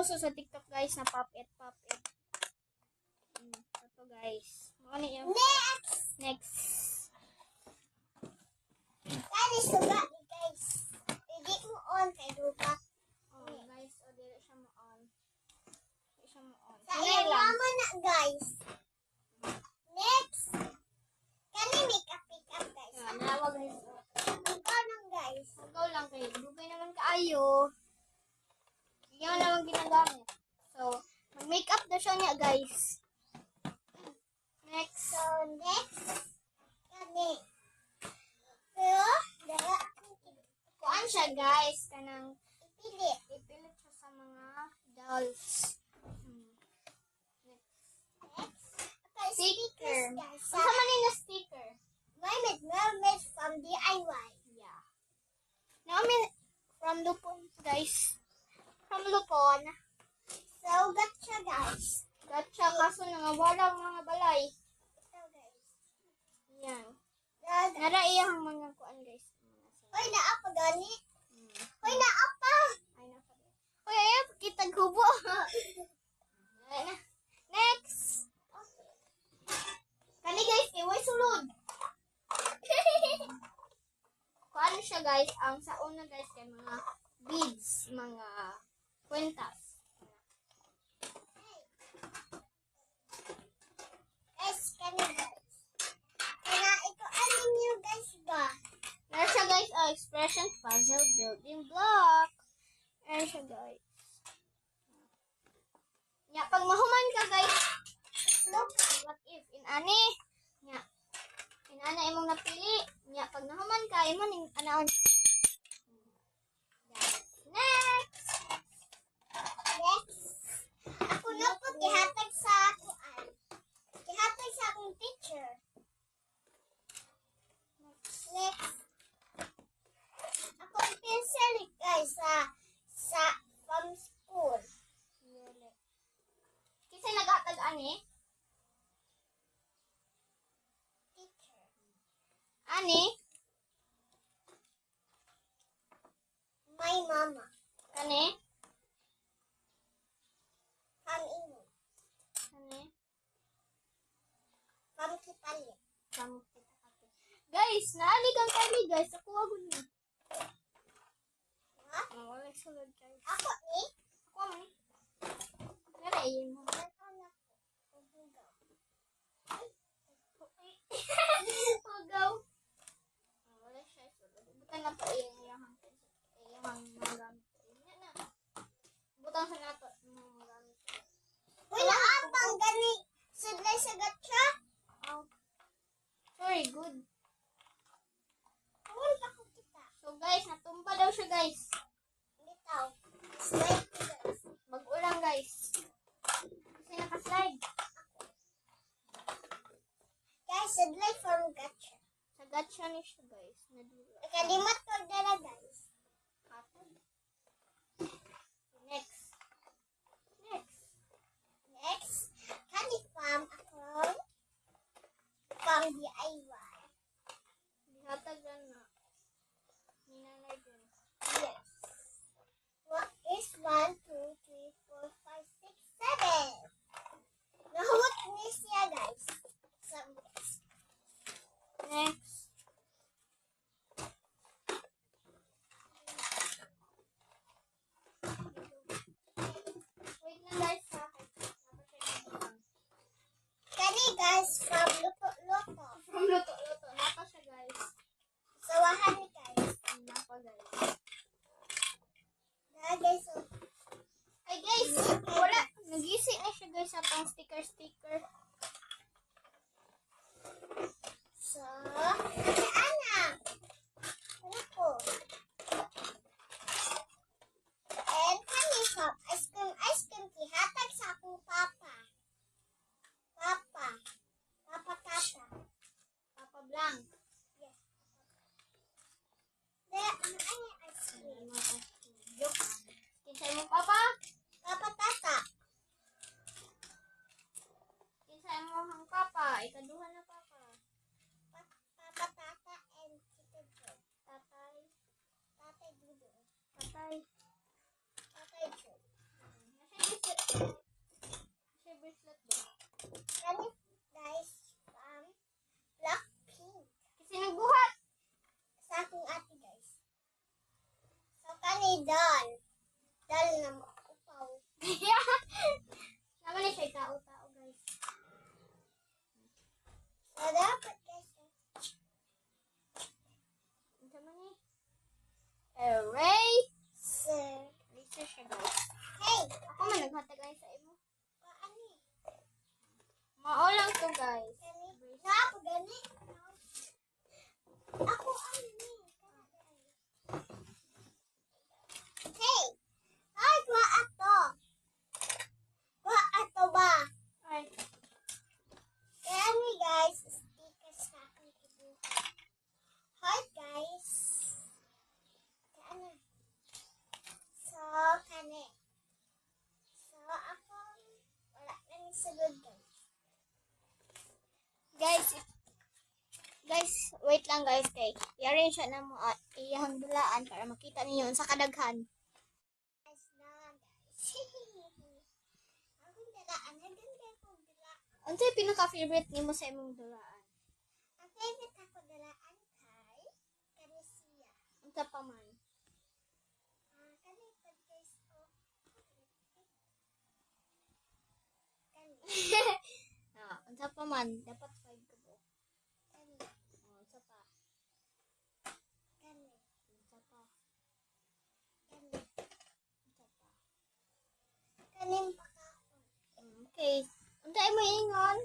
uso sa TikTok guys na pop it. Ito guys. Ano yung next. Kani suga ni guys. Hindi mo on kay duga. Oh guys, o dili siya mo on. Sa iyang mama na guys. Next. Kani make up guys. Nawag nito. Ikaw nang guys. Hagaw lang kayo. Dugay naman kaayo. Yan naman ginagamit. So, mag-makeup na siya niya, guys. Next. So, next. Kani. Pero, dala. Kuan siya, guys. Kanang Ipilit. ipilit siya sa mga dolls. Next. Okay, Sticker. guys. Ang sama na sticker. Mermaid from DIY. Yeah. Naomi from Lupon, guys. From Lupon. So, gotcha guys. Gotcha, kaso nangawalang mga balay. Ito guys. Yan. Dad. Naraiyang mga kuan, guys. Hoy, naapa gani. Hoy, naapa. Ay, nasa din. Uy, ayan, kitang kubo. Ayan na. Next. Kani guys, iway sulod. Kuan siya guys, ang sa una guys kay mga beads, mga kwentas. Guys, kani guys. Kaya ito, ano niyo guys ba? Meron siya guys, expression puzzle building block. Meron siya guys. Nya, pag mahuman ka guys, look, what if, ani, nya, ana imong napili, nya, pag nahuman ka, imong ning anaon. Next! Next. Ako na po, kihatag sa kuan. Kihatag sa akong teacher. Next. Ako ang pencil guys sa from school. Kasi nag-atag ani, Teacher. ani, My mama. kani, From Imo. kani, From Kipalit. kamu kita kaki. Guys, naaligang kami guys, ako wag ni. Ha? Wala sulod guys. Ako ni? Ako man ni. Narayin mo. Ano ako? Pagaw. Wala siya sulod. Butan na pa iyang mga gamit. Yan na. Butan sa nato mga gamit. Uy, naapang gani. Sudlay sa gatsa. Oh. Very good. Uy, ako kita. So guys, natumba daw siya guys. Bitaw. Slide ko guys. Mag-ulang guys. Kasi naka-slide. Guys, sudlay from gatsa. Sa gacha ni siya guys. Nadula. Nakalimat ko dala guys. Kapon. Next. Next, kani farm akong pang DIY. Dihatag na. Ninanay din. Yes. What is 1, 2, 3, 4, 5, 6, 7? Nahut ni siya guys. Next. Wait lang guys sa akin. Kani guys from Luto-Luto. From luto-luto. Napa siya guys. Sawahan ni guys. Napa guys. Na guys, so, Ay guys. Wala. Nag-isi na siya guys sa pang sticker. so, anak. Ano po? And kani from ice cream kihatag sa akong papa. Papa tata. Papa Blanc. Yes. Dahil, ano ay ice cream? Joke. Kinsay mo papa? Papa tata. Kinsay mo hang papa? Ikaduhan na papa. Papa tata and Tito Joe. Tatay. Tatay Dudo. Tatay. Tatay Joe. Nasa Kani guys Blackpink. Kasi nagbuhat. Sa akong ate guys. So kani Dal. Dal na upaw. Naman siya tao-tao, guys. So dapat guys. Ang sama ni. Array. Sir. Laser siya, guys. Hey. Ako man naghatag ay sa imo. Kaani. Maulang to, guys. Kani. Na ako gani. Ako ani. Hey. Ay, kuha ato. Kuha ato ba? Ay. Kaya ni guys, stickers sa akin ibuhat. Heart guys. Kaya na. So, kani. So, ako, wala na ni sugod guys. Guys, wait lang, guys, kay. Yarin siya na mo iyahang dulaan para makita ninyo sa kadaghan. Guys na guys. Akong dalaan. Hanggang kayo kong dalaan. Unsay pinaka-favorite nimo sa imong dulaan? Ang favorite ako dalaan kay Kanisia. Unsa pa man? Kani pag guys ko. Kani. Unsa pa man? Dapat 5 ka po. Kani. Unsa pa? Kani. Unsa pa? Kani. Unsa pa? Kanin pa ka. Okay. Unsa imo ingon?